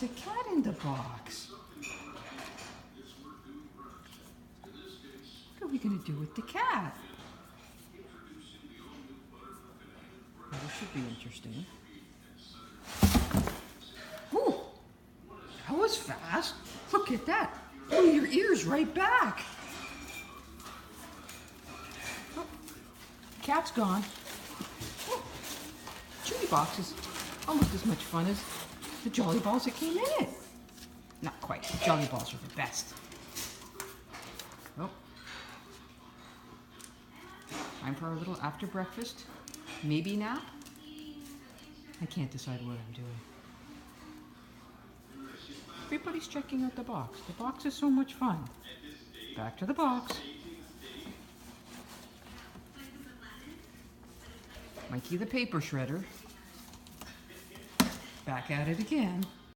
there's a cat in the box. What are we going to do with the cat? Well, this should be interesting. Ooh, that was fast. Look at that. Oh, your ear's right back. Oh, cat's gone. Oh, Chewy box is almost as much fun as the Jolly Balls that came in it. Not quite. The Jolly Balls are the best. Oh. Time for our little after breakfast. Maybe nap? I can't decide what I'm doing. Everybody's checking out the box. The box is so much fun. Back to the box. Mikey the paper shredder. Back at it again.